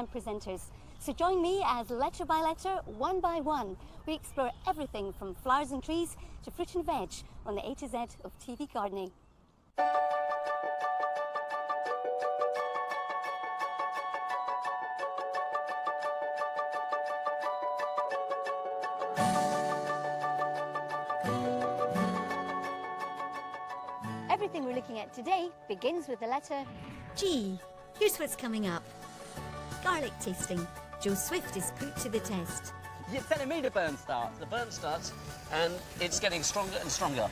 and presenters. So join me as letter by letter, one by one, we explore everything from flowers and trees to fruit and veg on the A to Z of TV gardening. Everything we're looking at today begins with the letter G. Here's what's coming up. Garlic tasting. Joe Swift is put to the test. You're telling me the burn starts. The burn starts and it's getting stronger and stronger.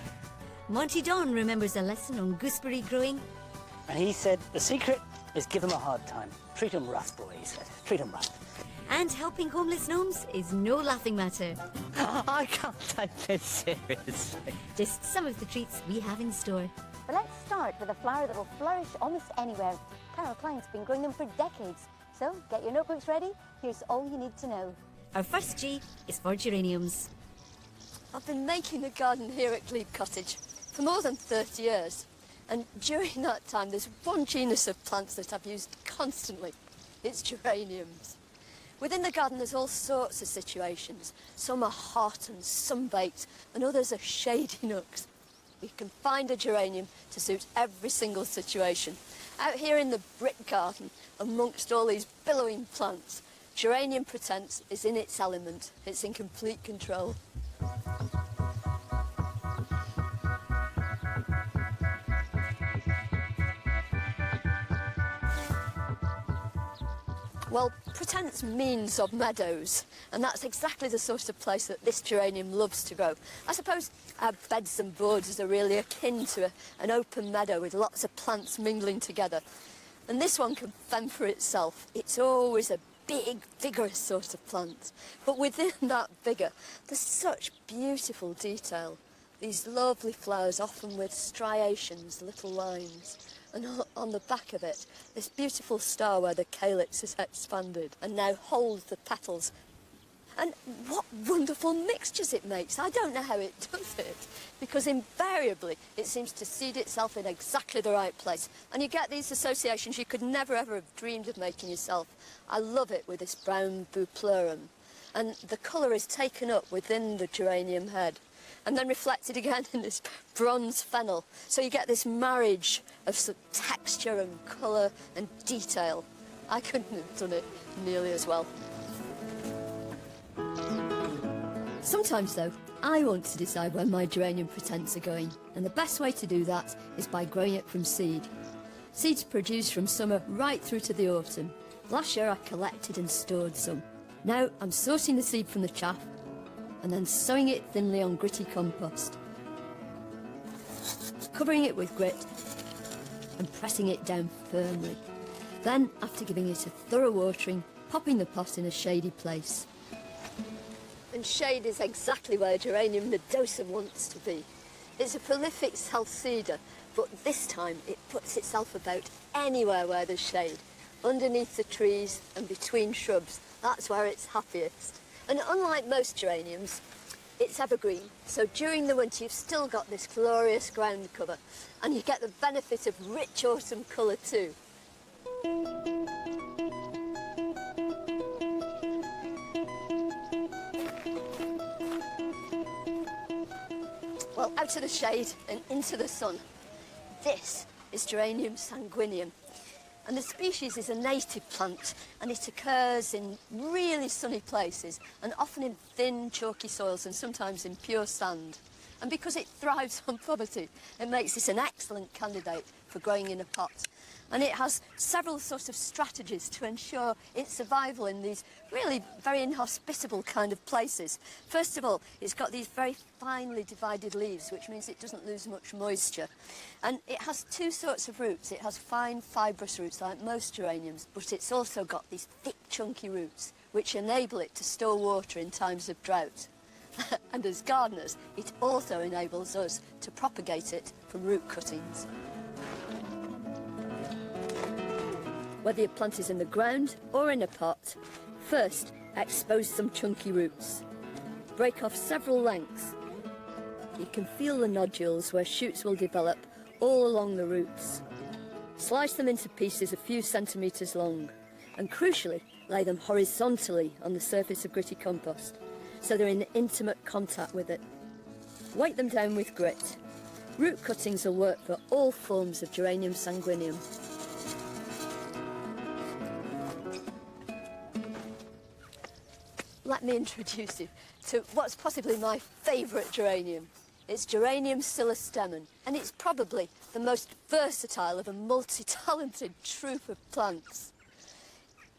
Monty Don remembers a lesson on gooseberry growing. And he said, the secret is give them a hard time. Treat them rough, boy, he said. Treat them rough. And helping homeless gnomes is no laughing matter. I can't take this seriously. Just some of the treats we have in store. But let's start with a flower that will flourish almost anywhere. Carol Klein's been growing them for decades. So get your notebooks ready. Here's all you need to know. Our first G is for geraniums. I've been making a garden here at Glebe Cottage for more than 30 years. And during that time, there's one genus of plants that I've used constantly. It's geraniums. Within the garden, there's all sorts of situations. Some are hot and sun-baked, and others are shady nooks. You can find a geranium to suit every single situation. Out here in the brick garden, amongst all these billowing plants, Geranium Pratense is in its element. It's in complete control. Well, Pratense means of meadows, and that's exactly the sort of place that this geranium loves to grow. I suppose our beds and borders are really akin to an open meadow with lots of plants mingling together. And this one can fend for itself. It's always a big, vigorous sort of plant. But within that vigour, there's such beautiful detail. These lovely flowers, often with striations, little lines. And on the back of it, this beautiful star where the calyx is expanded and now holds the petals. And what wonderful mixtures it makes. I don't know how it does it, because invariably it seems to seed itself in exactly the right place. And you get these associations you could never ever have dreamed of making yourself. I love it with this brown bupleurum. And the colour is taken up within the geranium head and then reflected again in this bronze fennel. So you get this marriage of some texture and colour and detail. I couldn't have done it nearly as well. Sometimes, though, I want to decide where my Geranium Pratense are going, and the best way to do that is by growing it from seed. Seeds produced from summer right through to the autumn. Last year I collected and stored some. Now I'm sorting the seed from the chaff and then sowing it thinly on gritty compost, covering it with grit and pressing it down firmly. Then, after giving it a thorough watering, popping the pot in a shady place. And shade is exactly where Geranium nodosum wants to be. It's a prolific self-seeder, but this time it puts itself about anywhere where there's shade. Underneath the trees and between shrubs, that's where it's happiest. And unlike most geraniums, it's evergreen. So during the winter, you've still got this glorious ground cover, and you get the benefit of rich autumn colour too. Well, out of the shade and into the sun. This is Geranium sanguineum. And the species is a native plant, and it occurs in really sunny places and often in thin, chalky soils and sometimes in pure sand. And because it thrives on poverty, it makes it an excellent candidate for growing in a pot. And it has several sorts of strategies to ensure its survival in these really very inhospitable kind of places. First of all, it's got these very finely divided leaves, which means it doesn't lose much moisture. And it has two sorts of roots. It has fine, fibrous roots like most geraniums, but it's also got these thick, chunky roots, which enable it to store water in times of drought. And as gardeners, it also enables us to propagate it from root cuttings. Whether your plant is in the ground or in a pot, first expose some chunky roots. Break off several lengths. You can feel the nodules where shoots will develop all along the roots. Slice them into pieces a few centimetres long, and crucially, Lay them horizontally on the surface of gritty compost, so they're in intimate contact with it. Weight them down with grit. Root cuttings will work for all forms of Geranium sanguineum. Let me introduce you to what's possibly my favourite geranium. It's Geranium silestemon, and it's probably the most versatile of a multi-talented troop of plants.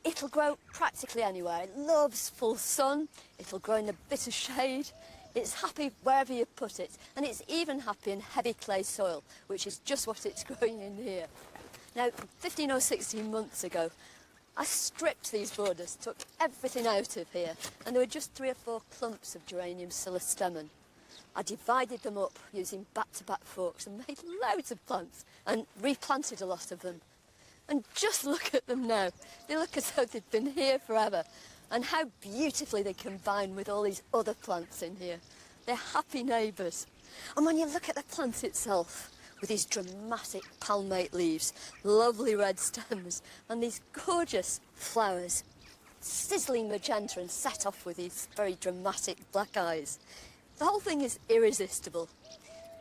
It'll grow practically anywhere. It loves full sun, it'll grow in a bit of shade, it's happy wherever you put it, and it's even happy in heavy clay soil, which is just what it's growing in here. Now, 15 or 16 months ago, I stripped these borders, took everything out of here, and there were just 3 or 4 clumps of Geranium silestemon. I divided them up using back-to-back forks and made loads of plants and replanted a lot of them. And just look at them now. They look as though they've been here forever, and how beautifully they combine with all these other plants in here. They're happy neighbours. And when you look at the plant itself, with these dramatic palmate leaves, lovely red stems, and these gorgeous flowers, sizzling magenta and set off with these very dramatic black eyes, the whole thing is irresistible.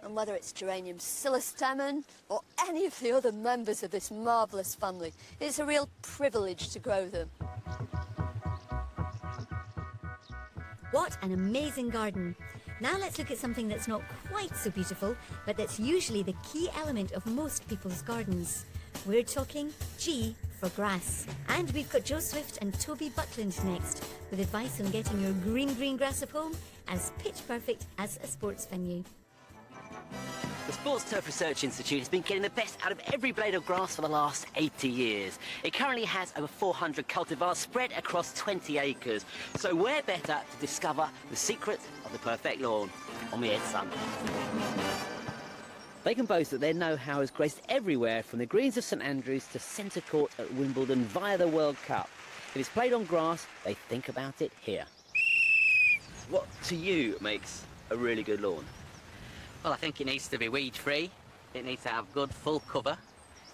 And whether it's Geranium silestemon or any of the other members of this marvellous family, it's a real privilege to grow them. What an amazing garden. Now let's look at something that's not quite so beautiful, but that's usually the key element of most people's gardens. We're talking G for grass. And we've got Joe Swift and Toby Buckland next, with advice on getting your green grass of home as pitch perfect as a sports venue. The Sports Turf Research Institute has been getting the best out of every blade of grass for the last 80 years. It currently has over 400 cultivars spread across 20 acres. So where better to discover the secret of the perfect lawn? On the Ed Sun. They can boast that their know-how has graced everywhere from the greens of St Andrews to centre court at Wimbledon via the World Cup. If it's played on grass, they think about it here. What, to you, makes a really good lawn? Well, I think it needs to be weed-free. It needs to have good full cover.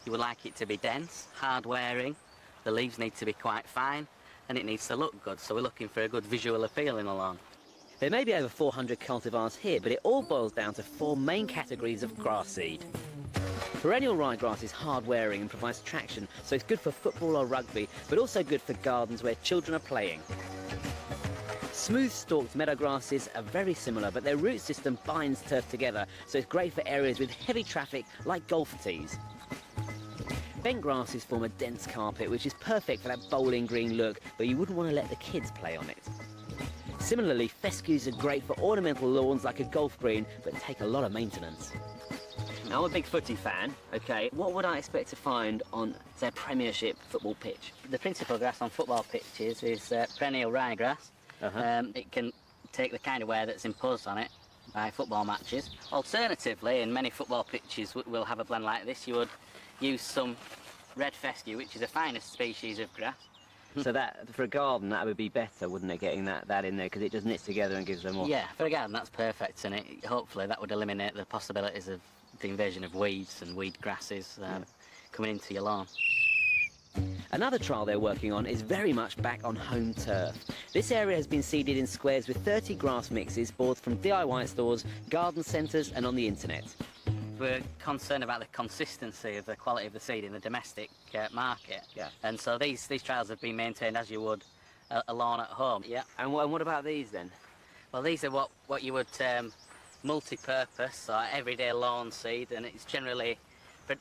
You would like it to be dense, hard-wearing. The leaves need to be quite fine, and it needs to look good. So we're looking for a good visual appeal in a lawn. There may be over 400 cultivars here, but it all boils down to 4 main categories of grass seed. Perennial ryegrass is hard-wearing and provides traction, so it's good for football or rugby, but also good for gardens where children are playing. Smooth-stalked meadowgrasses are very similar, but their root system binds turf together, so it's great for areas with heavy traffic like golf tees. Bent grasses form a dense carpet, which is perfect for that bowling green look, but you wouldn't want to let the kids play on it. Similarly, fescues are great for ornamental lawns like a golf green, but take a lot of maintenance. Now, I'm a big footy fan, OK. What would I expect to find on, say, a Premiership football pitch? The principal grass on football pitches is perennial ryegrass. It can take the kind of wear that's imposed on it by football matches. Alternatively, in many football pitches we'll have a blend like this. You would use some red fescue, which is the finest species of grass. So that, for a garden, that would be better, wouldn't it, getting that in there, because it just knits together and gives them more... Yeah, for a garden that's perfect, and hopefully that would eliminate the possibilities of the invasion of weeds and weed grasses coming into your lawn. Another trial they're working on is very much back on home turf. This area has been seeded in squares with 30 grass mixes bought from DIY stores, garden centres and on the internet. We're concerned about the consistency of the quality of the seed in the domestic market. Yeah. And so these trials have been maintained as you would a lawn at home. Yeah. And what about these then? Well, these are what you would multi-purpose or everyday lawn seed, and it's generally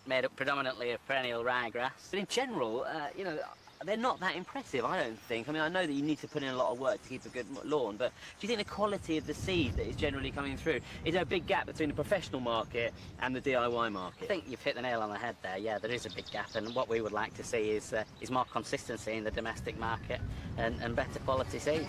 made up predominantly of perennial ryegrass. But in general, you know, they're not that impressive, I don't think. I mean, I know that you need to put in a lot of work to keep a good lawn, but do you think the quality of the seed that is generally coming through, is there a big gap between the professional market and the DIY market? I think you've hit the nail on the head there. Yeah, there is a big gap, and what we would like to see is more consistency in the domestic market and better quality seed.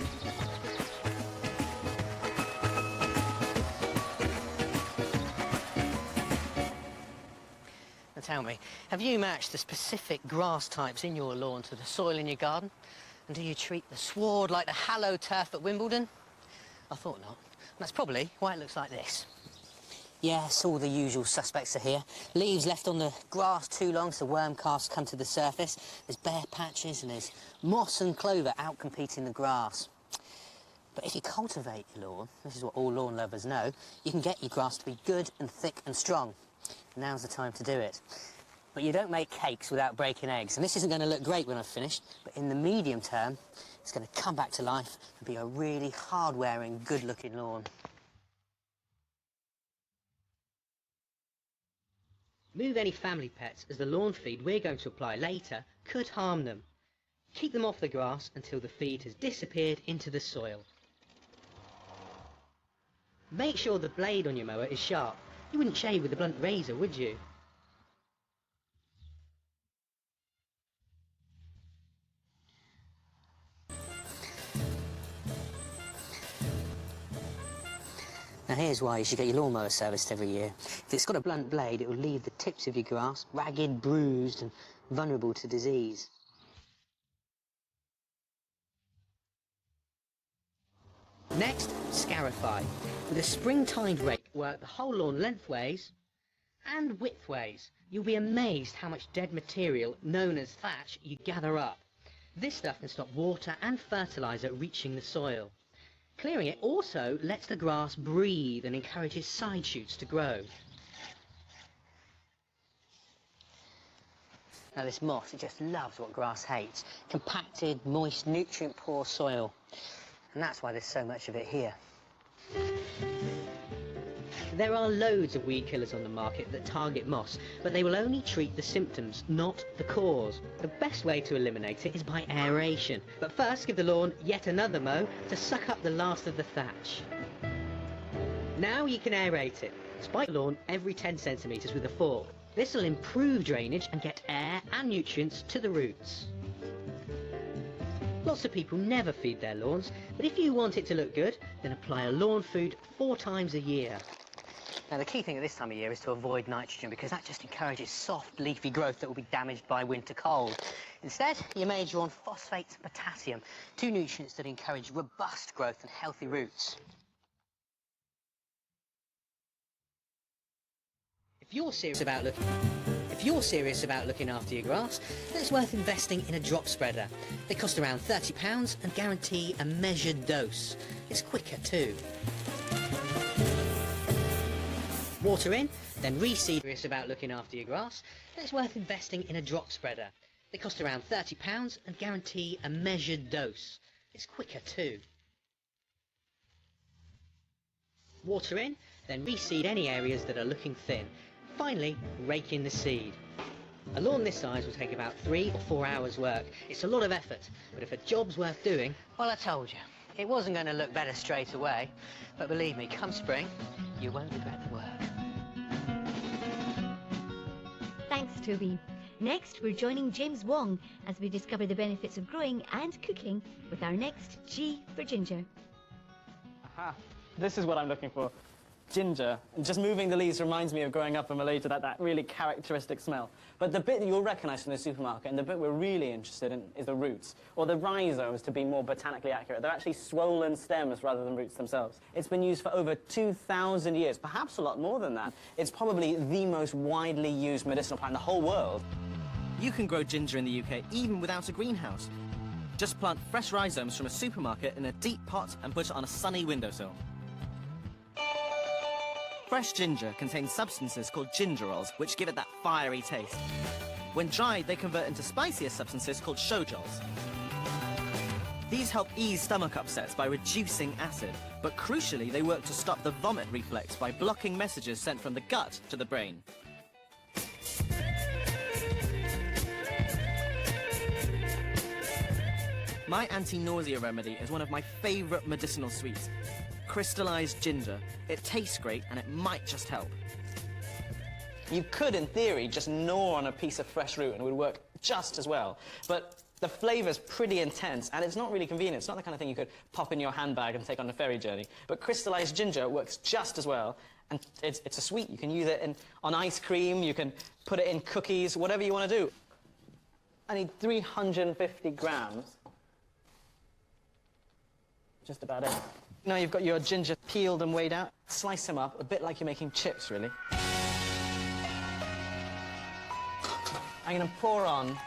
Now tell me, have you matched the specific grass types in your lawn to the soil in your garden? And do you treat the sward like the hallowed turf at Wimbledon? I thought not. And that's probably why it looks like this. Yes, all the usual suspects are here. Leaves left on the grass too long so worm casts come to the surface. There's bare patches and there's moss and clover out competing the grass. But if you cultivate your lawn, this is what all lawn lovers know, you can get your grass to be good and thick and strong. Now's the time to do it. But you don't make cakes without breaking eggs, and this isn't going to look great when I've finished, but in the medium term, it's going to come back to life and be a really hard-wearing, good-looking lawn. Move any family pets, as the lawn feed we're going to apply later could harm them. Keep them off the grass until the feed has disappeared into the soil. Make sure the blade on your mower is sharp. You wouldn't shave with a blunt razor, would you? Now here's why you should get your lawnmower serviced every year. If it's got a blunt blade, it will leave the tips of your grass ragged, bruised and vulnerable to disease. Next, scarify. With a spring-timed rake, work the whole lawn lengthways and widthways. You'll be amazed how much dead material, known as thatch, you gather up. This stuff can stop water and fertiliser reaching the soil. Clearing it also lets the grass breathe and encourages side shoots to grow. Now this moss, it just loves what grass hates. Compacted, moist, nutrient-poor soil. And that's why there's so much of it here. There are loads of weed killers on the market that target moss, but they will only treat the symptoms, not the cause. The best way to eliminate it is by aeration. But first, give the lawn yet another mow to suck up the last of the thatch. Now you can aerate it. Spike the lawn every 10 centimetres with a fork. This will improve drainage and get air and nutrients to the roots. Lots of people never feed their lawns, but if you want it to look good, then apply a lawn food 4 times a year. Now the key thing at this time of year is to avoid nitrogen, because that just encourages soft, leafy growth that will be damaged by winter cold. Instead, you major on phosphate and potassium, 2 nutrients that encourage robust growth and healthy roots. If you're serious about looking after your grass, then it's worth investing in a drop spreader. They cost around £30 and guarantee a measured dose. It's quicker too. Water in, then reseed. Serious about looking after your grass, then it's worth investing in a drop spreader. They cost around £30 and guarantee a measured dose. It's quicker too. Water in, then reseed any areas that are looking thin. Finally, rake in the seed. A lawn this size will take about 3 or 4 hours work. It's a lot of effort, but if a job's worth doing, well, I told you, it wasn't going to look better straight away. But believe me, come spring, you won't regret the work. Thanks, Toby. Next, we're joining James Wong as we discover the benefits of growing and cooking with our next G for ginger. Aha, this is what I'm looking for. Ginger. And just moving the leaves reminds me of growing up in Malaysia, that really characteristic smell. But the bit that you'll recognise from the supermarket, and the bit we're really interested in, is the roots, or the rhizomes to be more botanically accurate. They're actually swollen stems rather than roots themselves. It's been used for over 2,000 years, perhaps a lot more than that. It's probably the most widely used medicinal plant in the whole world. You can grow ginger in the UK even without a greenhouse. Just plant fresh rhizomes from a supermarket in a deep pot and put it on a sunny windowsill. Fresh ginger contains substances called gingerols, which give it that fiery taste. When dried, they convert into spicier substances called shojols. These help ease stomach upsets by reducing acid, but crucially, they work to stop the vomit reflex by blocking messages sent from the gut to the brain. My anti-nausea remedy is one of my favourite medicinal sweets. Crystallized ginger. It tastes great and it might just help. You could, in theory, just gnaw on a piece of fresh root and it would work just as well. But the flavour's pretty intense and it's not really convenient. It's not the kind of thing you could pop in your handbag and take on a ferry journey. But crystallized ginger works just as well. And it's a sweet. You can use it on ice cream, you can put it in cookies, whatever you want to do. I need 350 grams. Just about it. Now you've got your ginger peeled and weighed out. Slice them up, a bit like you're making chips, really. I'm going to pour on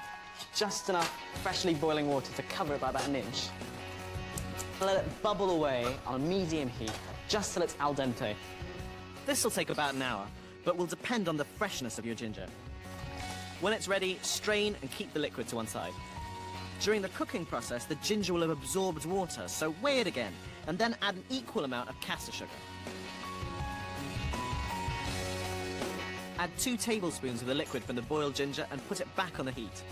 just enough freshly boiling water to cover it by about an inch. Let it bubble away on a medium heat, just till it's al dente. This will take about an hour, but will depend on the freshness of your ginger. When it's ready, strain and keep the liquid to one side. During the cooking process, the ginger will have absorbed water, so weigh it again, and then add an equal amount of caster sugar. Add 2 tablespoons of the liquid from the boiled ginger and put it back on the heat.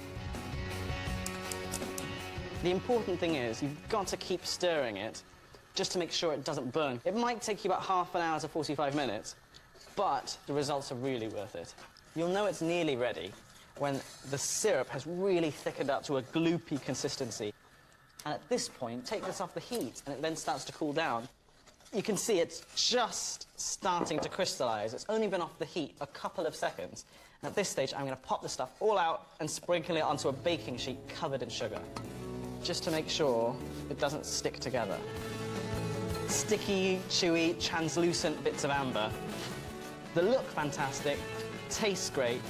The important thing is you've got to keep stirring it just to make sure it doesn't burn. It might take you about half an hour to 45 minutes, but the results are really worth it. You'll know it's nearly ready when the syrup has really thickened up to a gloopy consistency. And at this point, take this off the heat, and it then starts to cool down. You can see it's just starting to crystallize. It's only been off the heat a couple of seconds. And at this stage, I'm going to pop the stuff all out and sprinkle it onto a baking sheet covered in sugar, just to make sure it doesn't stick together. Sticky, chewy, translucent bits of amber. They look fantastic, tastes great.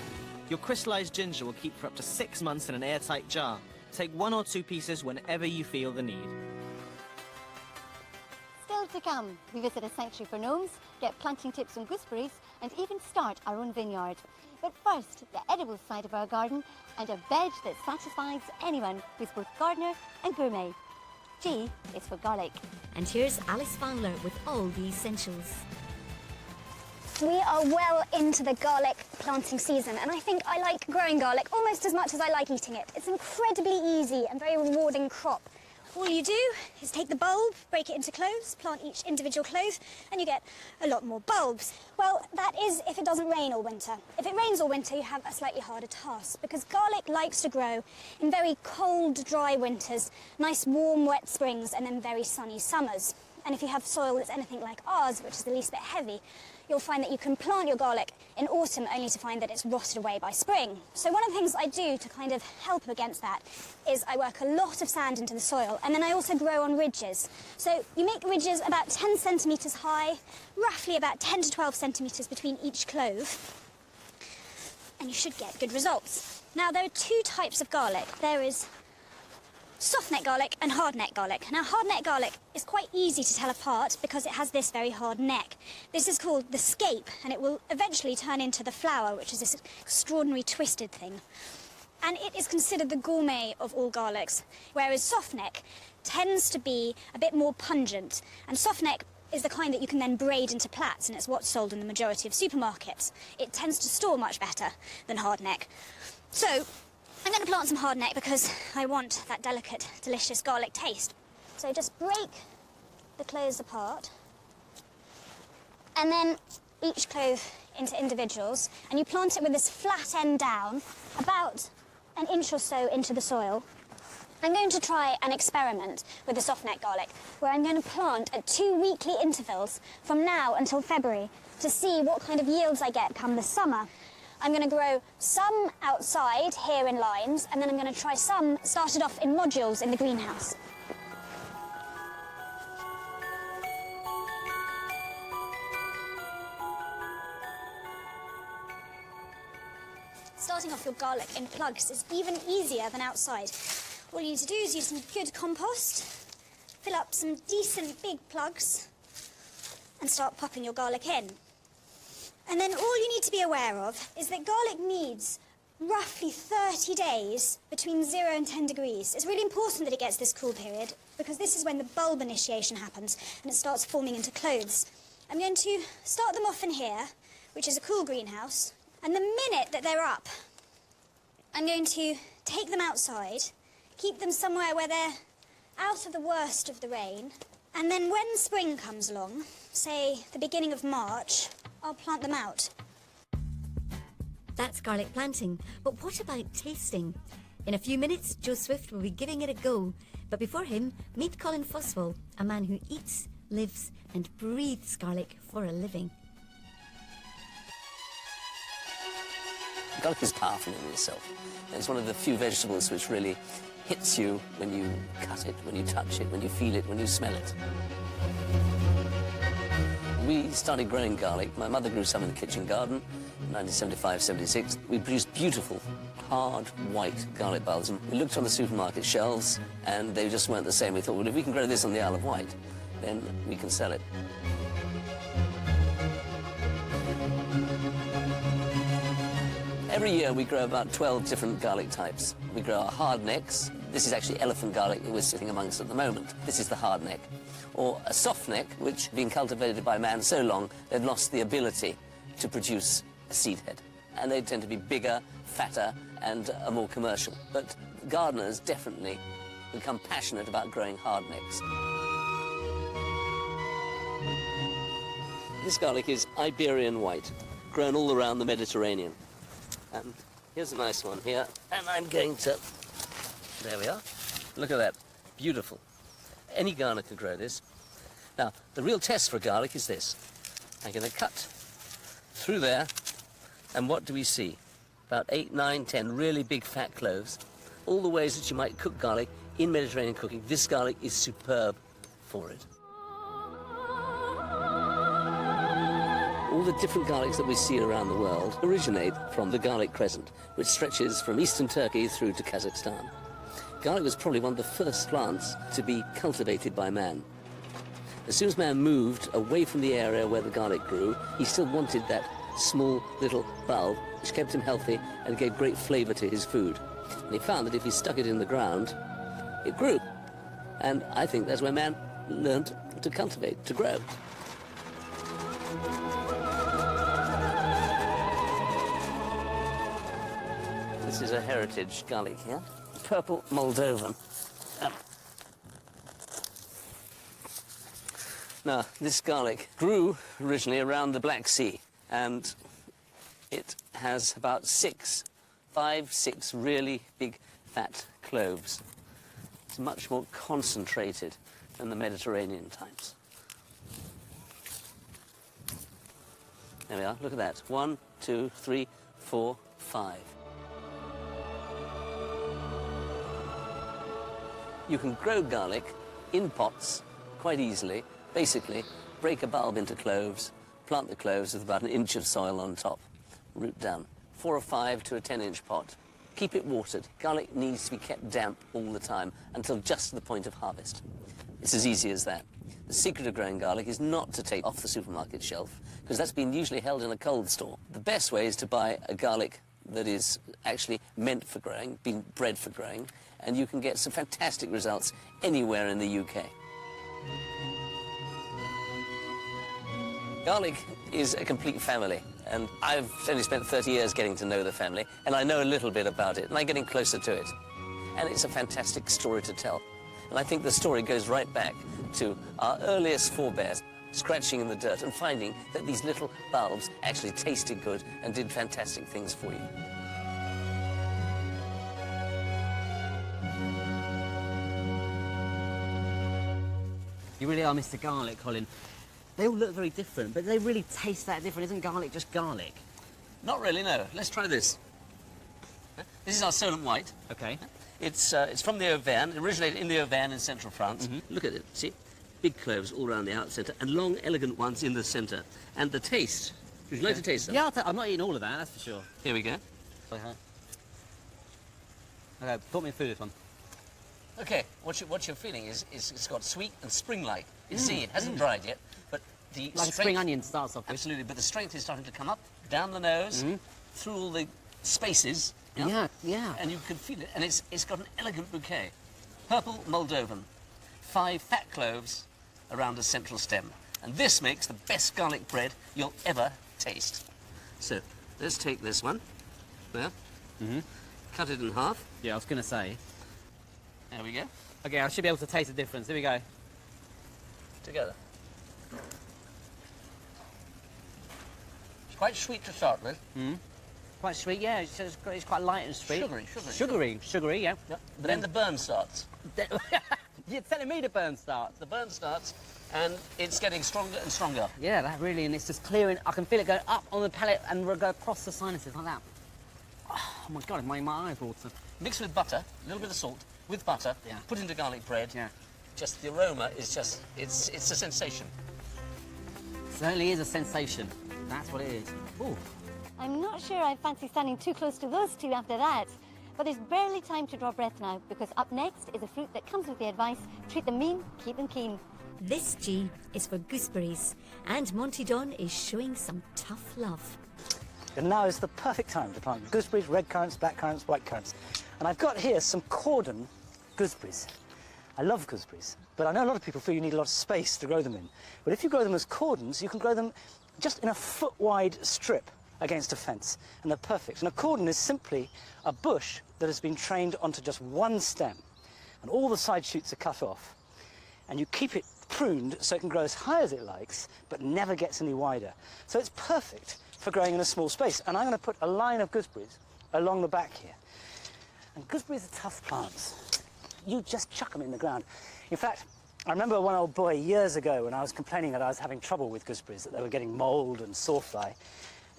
Your crystallized ginger will keep for up to 6 months in an airtight jar. Take 1 or 2 pieces whenever you feel the need. Still to come, we visit a sanctuary for gnomes, get planting tips on gooseberries, and even start our own vineyard. But first, the edible side of our garden, and a veg that satisfies anyone who's both gardener and gourmet. G is for garlic. And here's Alice Fowler with all the essentials. We are well into the garlic planting season, and I think I like growing garlic almost as much as I like eating it. It's an incredibly easy and very rewarding crop. All you do is take the bulb, break it into cloves, plant each individual clove, and you get a lot more bulbs. Well, that is if it doesn't rain all winter. If it rains all winter, you have a slightly harder task, because garlic likes to grow in very cold, dry winters, nice, warm, wet springs, and then very sunny summers. And if you have soil that's anything like ours, which is the least bit heavy, you'll find that you can plant your garlic in autumn only to find that it's rotted away by spring. So one of the things I do to kind of help against that is I work a lot of sand into the soil, and then I also grow on ridges. So you make ridges about 10 centimetres high, roughly about 10 to 12 centimetres between each clove, and you should get good results. Now, there are 2 types of garlic. There is soft-neck garlic and hard-neck garlic. Now, hard-neck garlic is quite easy to tell apart because it has this very hard neck. This is called the scape, and it will eventually turn into the flower, which is this extraordinary twisted thing. And it is considered the gourmet of all garlics, whereas soft-neck tends to be a bit more pungent. And soft-neck is the kind that you can then braid into plaits, and it's what's sold in the majority of supermarkets. It tends to store much better than hard-neck. So I'm going to plant some hard neck because I want that delicate, delicious garlic taste. So just break the cloves apart, and then each clove into individuals, and you plant it with this flat end down, about an inch or so into the soil. I'm going to try an experiment with the soft neck garlic, where I'm going to plant at 2 weekly intervals from now until February to see what kind of yields I get come the summer. I'm going to grow some outside here in lines, and then I'm going to try some started off in modules in the greenhouse. Starting off your garlic in plugs is even easier than outside. All you need to do is use some good compost, fill up some decent big plugs, and start popping your garlic in. And then all you need to be aware of is that garlic needs roughly 30 days between 0 and 10 degrees. It's really important that it gets this cool period, because this is when the bulb initiation happens and it starts forming into cloves. I'm going to start them off in here, which is a cool greenhouse, and the minute that they're up, I'm going to take them outside, keep them somewhere where they're out of the worst of the rain, and then when spring comes along, say the beginning of March, I'll plant them out. That's garlic planting, but what about tasting? In a few minutes, Joe Swift will be giving it a go. But before him, meet Colin Foswell, a man who eats, lives and breathes garlic for a living. Garlic is powerful in itself. It's one of the few vegetables which really hits you when you cut it, when you touch it, when you feel it, when you smell it. We started growing garlic. My mother grew some in the kitchen garden in 1975-76. We produced beautiful, hard, white garlic bulbs. And we looked on the supermarket shelves, and they just weren't the same. We thought, well, if we can grow this on the Isle of Wight, then we can sell it. Every year we grow about 12 different garlic types. We grow our hard necks. This is actually elephant garlic that we're sitting amongst at the moment. This is the hard neck. Or a soft neck, which, being cultivated by man so long, they've lost the ability to produce a seed head. And they tend to be bigger, fatter, and are more commercial. But gardeners definitely become passionate about growing hard necks. This garlic is Iberian white, grown all around the Mediterranean. And here's a nice one here, and I'm going to... There we are. Look at that. Beautiful. Any gardener could grow this. Now, the real test for garlic is this. I'm going to cut through there, and what do we see? About 8, 9, 10 really big fat cloves. All the ways that you might cook garlic in Mediterranean cooking, this garlic is superb for it. All the different garlics that we see around the world originate from the Garlic Crescent, which stretches from eastern Turkey through to Kazakhstan. Garlic was probably one of the first plants to be cultivated by man. As soon as man moved away from the area where the garlic grew, he still wanted that small little bulb, which kept him healthy and gave great flavour to his food. And he found that if he stuck it in the ground, it grew. And I think that's where man learned to cultivate, to grow. This is a heritage garlic here, purple Moldovan. Now, this garlic grew originally around the Black Sea, and it has about 5, 6 really big fat cloves. It's much more concentrated than the Mediterranean types. There we are, look at that. 1, 2, 3, 4, 5. You can grow garlic in pots quite easily. Basically, break a bulb into cloves, plant the cloves with about 1 inch of soil on top, root down. 4 or 5 to a 10-inch pot. Keep it watered. Garlic needs to be kept damp all the time until just the point of harvest. It's as easy as that. The secret of growing garlic is not to take off the supermarket shelf, because that's been usually held in a cold store. The best way is to buy a garlic that is actually meant for growing, been bred for growing, and you can get some fantastic results anywhere in the UK. Garlic is a complete family, and I've only spent 30 years getting to know the family, and I know a little bit about it, and I'm getting closer to it. And it's a fantastic story to tell. And I think the story goes right back to our earliest forebears, scratching in the dirt and finding that these little bulbs actually tasted good and did fantastic things for you. You really are Mr. Garlic, Colin. They all look very different, but they really taste that different. Isn't garlic just garlic? Not really, no. Let's try this. This is our Solent White. Okay. It's from the Auvergne. It originated in the Auvergne in central France. Look at it, see? Big cloves all around the out centre and long, elegant ones in the centre. And the taste, would you like to taste them? Yeah, I'm not eating all of that, that's for sure. Here we go. Okay, put me through this one. Okay, what you're feeling is it's got sweet and spring-like. You see, it hasn't dried yet, but the like a spring onion starts off. Absolutely, but the strength is starting to come up, down the nose, through all the spaces. Yeah, yeah. And you can feel it, and it's got an elegant bouquet. Purple Moldovan, 5 fat cloves around a central stem. And this makes the best garlic bread you'll ever taste. So, let's take this one, there, cut it in half. Yeah, I was going to say. There we go. Okay, I should be able to taste the difference. Here we go. Together. It's quite sweet to start with. Quite sweet, yeah. It's quite light and sweet. Sugary, yeah. Yep. But then the burn starts. You're telling me the burn starts? The burn starts, and it's getting stronger and stronger. Yeah, that really, and it's just clearing. I can feel it go up on the palate and go across the sinuses like that. Oh my God, my eyes water. Mix with butter, a little bit of salt, with butter, put into garlic bread. Yeah. Just the aroma is just, it's a sensation. certainly is a sensation. That's what it is. Ooh. I'm not sure I fancy standing too close to those two after that. But there's barely time to draw breath now, because up next is a fruit that comes with the advice, treat them mean, keep them keen. This G is for gooseberries, and Monty Don is showing some tough love. And now is the perfect time to plant gooseberries, red currants, black currants, white currants. And I've got here some cordon gooseberries. I love gooseberries, but I know a lot of people feel you need a lot of space to grow them in. But if you grow them as cordons, you can grow them just in a foot-wide strip against a fence, and they're perfect. And a cordon is simply a bush that has been trained onto just one stem, and all the side shoots are cut off, and you keep it pruned so it can grow as high as it likes, but never gets any wider. So it's perfect for growing in a small space. And I'm going to put a line of gooseberries along the back here. And gooseberries are tough plants. You just chuck them in the ground. In fact, I remember one old boy years ago when I was complaining that I was having trouble with gooseberries, that they were getting mould and sawfly.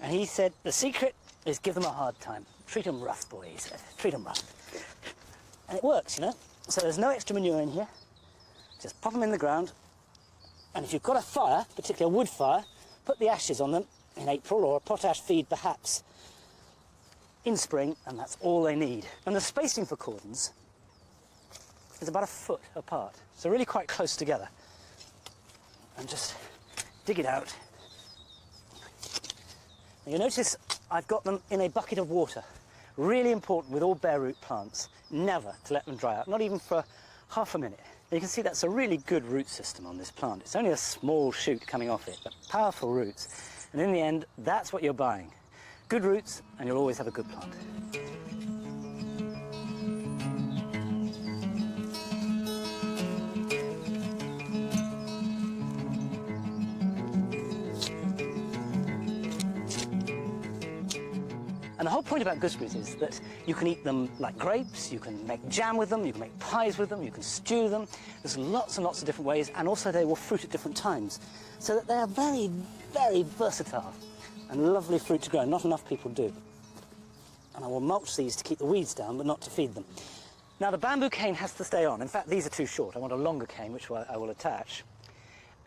And he said, the secret is give them a hard time. Treat them rough, boy, he said. Treat them rough. And it works, you know. So there's no extra manure in here. Just pop them in the ground. And if you've got a fire, particularly a wood fire, put the ashes on them in April, or a potash feed perhaps in spring, and that's all they need. And the spacing for cordons is about a foot apart. So really quite close together. And just dig it out. You'll notice I've got them in a bucket of water. Really important with all bare root plants, never to let them dry out, not even for half a minute. You can see that's a really good root system on this plant. It's only a small shoot coming off it, but powerful roots. And in the end, that's what you're buying. Good roots, and you'll always have a good plant. And the whole point about gooseberries is that you can eat them like grapes, you can make jam with them, you can make pies with them, you can stew them. There's lots and lots of different ways, and also they will fruit at different times. So that they are very, very versatile and lovely fruit to grow. Not enough people do. And I will mulch these to keep the weeds down, but not to feed them. Now the bamboo cane has to stay on. In fact, these are too short. I want a longer cane, which I will attach.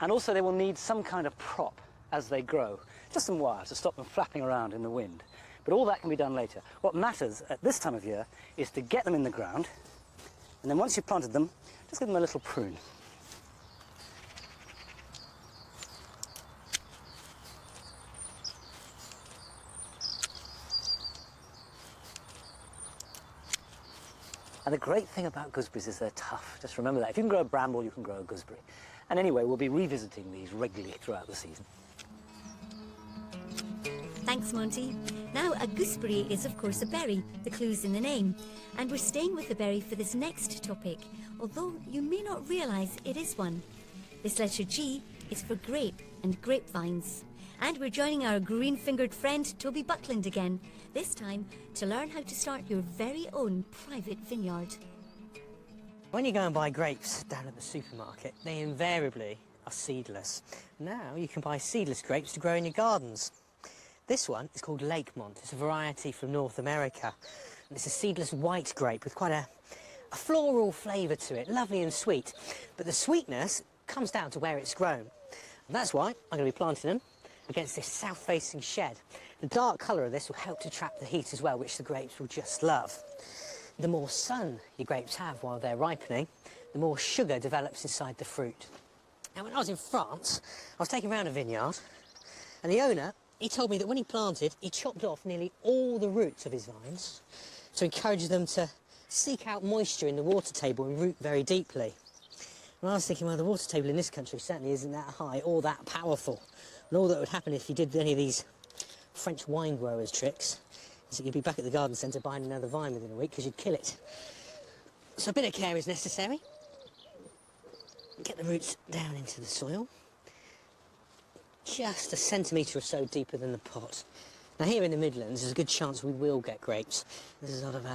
And also they will need some kind of prop as they grow. Just some wire to stop them flapping around in the wind. But all that can be done later. What matters at this time of year is to get them in the ground, and then once you've planted them, just give them a little prune. And the great thing about gooseberries is they're tough. Just remember that. If you can grow a bramble, you can grow a gooseberry. And anyway, we'll be revisiting these regularly throughout the season. Thanks, Monty. Now, a gooseberry is, of course, a berry. The clue's in the name. And we're staying with the berry for this next topic, although you may not realise it is one. This letter G is for grape and grapevines. And we're joining our green-fingered friend, Toby Buckland, again, this time to learn how to start your very own private vineyard. When you go and buy grapes down at the supermarket, they invariably are seedless. Now you can buy seedless grapes to grow in your gardens. This one is called Lakemont. It's a variety from North America. And it's a seedless white grape with quite a floral flavour to it, lovely and sweet. But the sweetness comes down to where it's grown. And that's why I'm going to be planting them against this south-facing shed. The dark colour of this will help to trap the heat as well, which the grapes will just love. The more sun your grapes have while they're ripening, the more sugar develops inside the fruit. Now, when I was in France, I was taking around a vineyard, and the owner, he told me that when he planted, he chopped off nearly all the roots of his vines to encourage them to seek out moisture in the water table and root very deeply. And I was thinking, well, the water table in this country certainly isn't that high or that powerful. And all that would happen if you did any of these French wine growers' tricks is that you'd be back at the garden centre buying another vine within a week because you'd kill it. So a bit of care is necessary. Get the roots down into the soil. Just a centimetre or so deeper than the pot. Now here in the Midlands, there's a good chance we will get grapes. There's sort of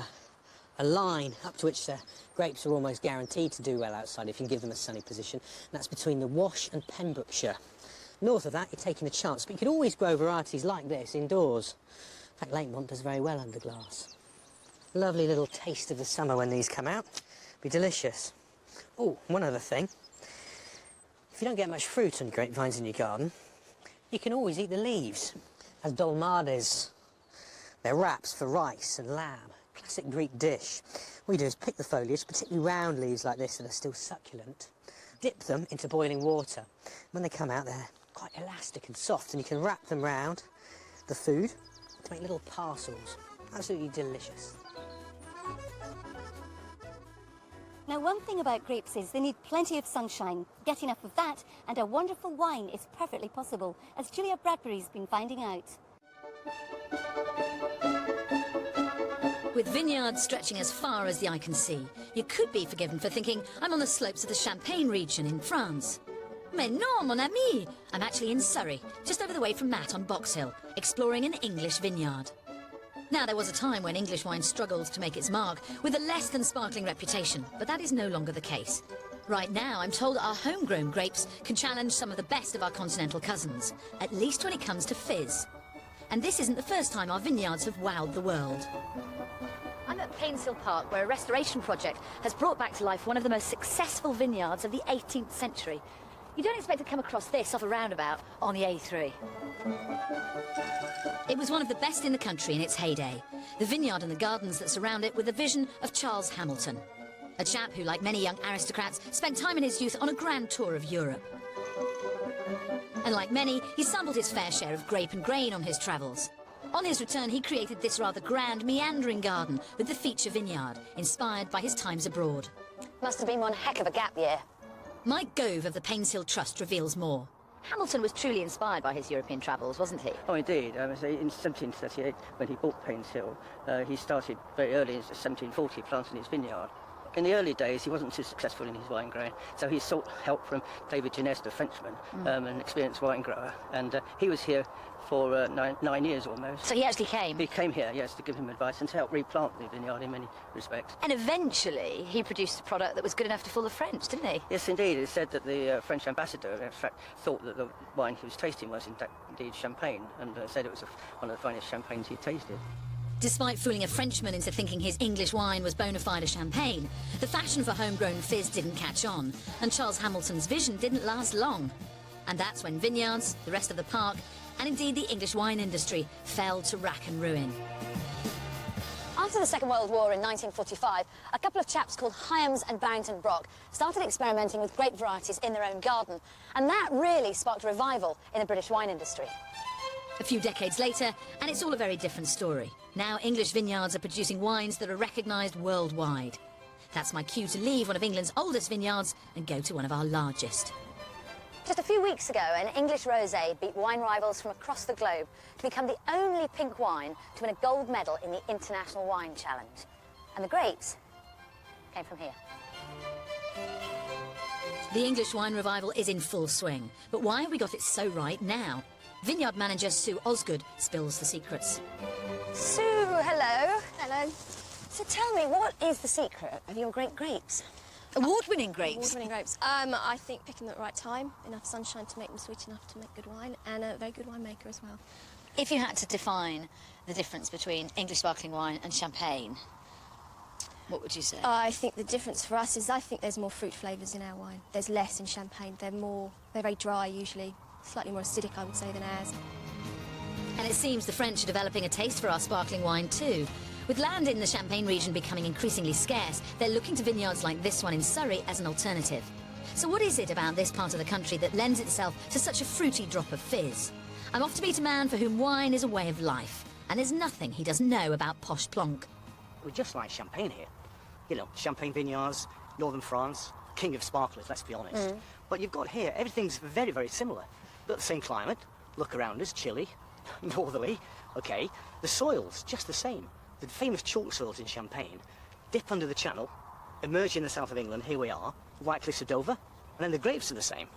a line up to which the grapes are almost guaranteed to do well outside if you can give them a sunny position. And that's between the Wash and Pembrokeshire. North of that, you're taking a chance, but you can always grow varieties like this indoors. In fact, Lakemont does very well under glass. Lovely little taste of the summer when these come out. Be delicious. Oh, one other thing. If you don't get much fruit on grapevines in your garden, You can always eat the leaves, as dolmades. They're wraps for rice and lamb. Classic Greek dish. What you do is pick the foliage, particularly round leaves like this that are still succulent, dip them into boiling water. When they come out, they're quite elastic and soft, and you can wrap them round the food to make little parcels. Absolutely delicious. Now, one thing about grapes is they need plenty of sunshine. Get enough of that, and a wonderful wine is perfectly possible, as Julia Bradbury's been finding out. With vineyards stretching as far as the eye can see, you could be forgiven for thinking I'm on the slopes of the Champagne region in France. Mais non, mon ami! I'm actually in Surrey, just over the way from Matt on Box Hill, exploring an English vineyard. Now, there was a time when English wine struggled to make its mark with a less than sparkling reputation, but that is no longer the case. Right now, I'm told our homegrown grapes can challenge some of the best of our continental cousins, at least when it comes to fizz. And this isn't the first time our vineyards have wowed the world. I'm at Painshill Park, where a restoration project has brought back to life one of the most successful vineyards of the 18th century. You don't expect to come across this off a roundabout on the A3. It was one of the best in the country in its heyday. The vineyard and the gardens that surround it were the vision of Charles Hamilton, a chap who, like many young aristocrats, spent time in his youth on a grand tour of Europe. And like many, he sampled his fair share of grape and grain on his travels. On his return, he created this rather grand, meandering garden with the feature vineyard, inspired by his times abroad. Must have been one heck of a gap year. Mike Gove of the Painshill Trust reveals more. Hamilton was truly inspired by his European travels, wasn't he? Oh, indeed. In 1738, when he bought Painshill, he started very early in 1740 planting his vineyard. In the early days, he wasn't too successful in his wine growing, so he sought help from David Genest, a Frenchman, an experienced wine grower, and he was here for 9 years almost. So he actually came? He came here, yes, to give him advice and to help replant the vineyard in many respects. And eventually, he produced a product that was good enough to fool the French, didn't he? Yes, indeed. It's said that the French ambassador, in fact, thought that the wine he was tasting was indeed champagne, and said it was one of the finest champagnes he'd tasted. Despite fooling a Frenchman into thinking his English wine was bona fide champagne, the fashion for homegrown fizz didn't catch on, and Charles Hamilton's vision didn't last long. And that's when vineyards, the rest of the park, and indeed the English wine industry fell to rack and ruin. After the Second World War in 1945, a couple of chaps called Hyams and Barrington Brock started experimenting with grape varieties in their own garden, and that really sparked a revival in the British wine industry. A few decades later, and it's all a very different story. Now English vineyards are producing wines that are recognised worldwide. That's my cue to leave one of England's oldest vineyards and go to one of our largest. Just a few weeks ago, an English rosé beat wine rivals from across the globe to become the only pink wine to win a gold medal in the International Wine Challenge. And the grapes came from here. The English wine revival is in full swing. But why have we got it so right now? Vineyard manager Sue Osgood spills the secrets. Sue, hello. Hello. So tell me, what is the secret of your great grapes? Award-winning grapes? Award-winning grapes. I think picking them at the right time, enough sunshine to make them sweet enough to make good wine, and a very good winemaker as well. If you had to define the difference between English sparkling wine and champagne, what would you say? I think the difference for us is I think there's more fruit flavours in our wine. There's less in champagne. They're very dry usually. Slightly more acidic, I would say, than ours. And it seems the French are developing a taste for our sparkling wine too. With land in the Champagne region becoming increasingly scarce, they're looking to vineyards like this one in Surrey as an alternative. So what is it about this part of the country that lends itself to such a fruity drop of fizz? I'm off to meet a man for whom wine is a way of life, and there's nothing he doesn't know about Posh Plonk. We're just like Champagne here. You know, Champagne vineyards, northern France, king of sparklers, let's be honest. But you've got here, everything's very, very similar. But the same climate, look around us, chilly, northerly, okay. The soil's just the same. The famous chalk soils in Champagne dip under the channel, emerge in the south of England, here we are, White Cliffs of Dover, and then the grapes are the same.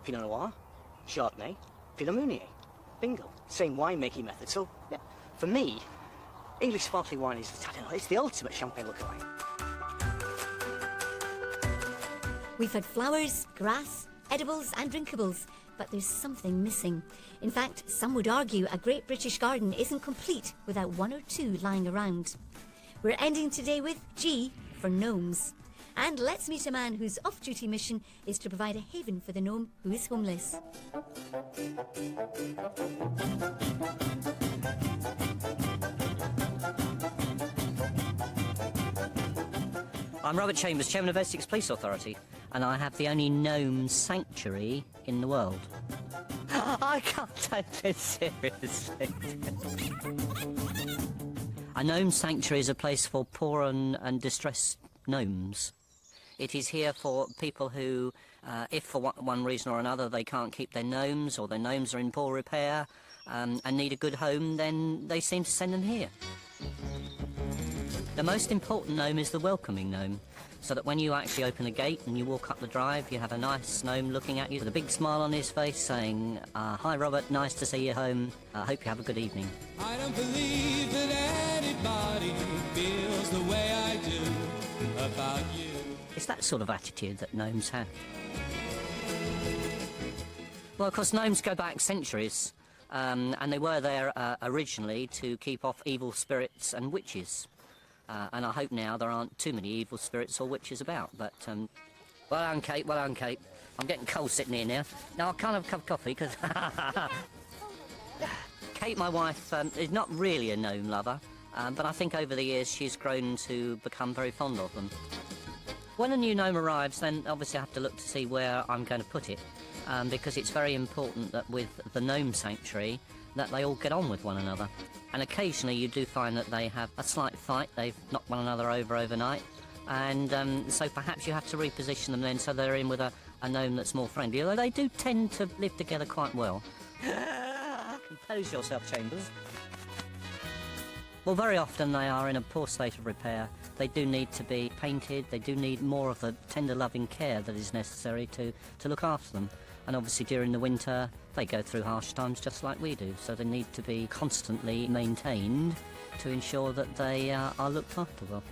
Pinot Noir, Chardonnay, Pinot Meunier, bingo. Same winemaking method. So, yeah, for me, English sparkling wine is, I don't know, it's the ultimate Champagne lookalike. We've had flowers, grass, edibles and drinkables, but there's something missing. In fact, some would argue a great British garden isn't complete without one or two lying around. We're ending today with G for gnomes. And let's meet a man whose off-duty mission is to provide a haven for the gnome who is homeless. I'm Robert Chambers, Chairman of Essex Police Authority, and I have the only gnome sanctuary in the world. I can't take this seriously. A gnome sanctuary is a place for poor and distressed gnomes. It is here for people who, if for one reason or another they can't keep their gnomes, or their gnomes are in poor repair and need a good home, then they seem to send them here. The most important gnome is the welcoming gnome, so that when you actually open the gate and you walk up the drive, you have a nice gnome looking at you with a big smile on his face saying, "Hi Robert, nice to see you home. I hope you have a good evening." I don't believe that anybody feels the way I do about you. It's that sort of attitude that gnomes have. Well, of course, gnomes go back centuries, and they were there originally to keep off evil spirits and witches. And I hope now there aren't too many evil spirits or witches about, but, well done, Kate, well done, Kate. I'm getting cold sitting here now. No, I can't have a cup of coffee, because... Kate, my wife, is not really a gnome lover, but I think over the years she's grown to become very fond of them. When a new gnome arrives, then obviously I have to look to see where I'm going to put it, because it's very important that with the gnome sanctuary, that they all get on with one another. And occasionally you do find that they have a slight fight, they've knocked one another over overnight, and so perhaps you have to reposition them then so they're in with a gnome that's more friendly, although they do tend to live together quite well. Compose yourself, Chambers. Well, very often they are in a poor state of repair. They do need to be painted, they do need more of the tender loving care that is necessary to look after them. And obviously during the winter they go through harsh times just like we do, so they need to be constantly maintained to ensure that they are looked after well.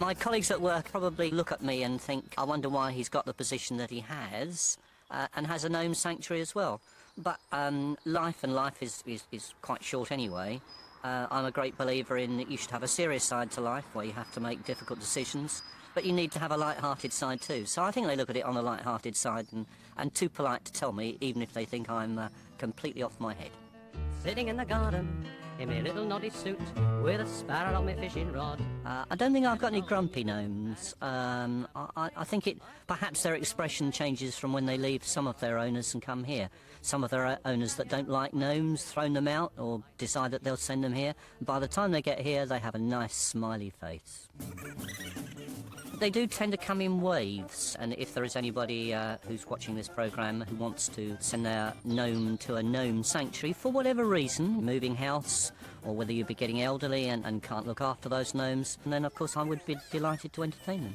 My colleagues at work probably look at me and think, I wonder why he's got the position that he has, and has a gnome sanctuary as well. But life is quite short anyway. I'm a great believer in that you should have a serious side to life where you have to make difficult decisions, but you need to have a light-hearted side too. So I think they look at it on a light-hearted side and too polite to tell me, even if they think I'm completely off my head. Sitting in the garden in my little noddy suit with a sparrow on my fishing rod. I don't think I've got any grumpy gnomes. I think perhaps their expression changes from when they leave some of their owners and come here. Some of their owners that don't like gnomes throw them out or decide that they'll send them here. By the time they get here, they have a nice smiley face. They do tend to come in waves, and if there is anybody who's watching this programme who wants to send their gnome to a gnome sanctuary for whatever reason, moving house, or whether you be getting elderly and can't look after those gnomes, then of course I would be delighted to entertain them.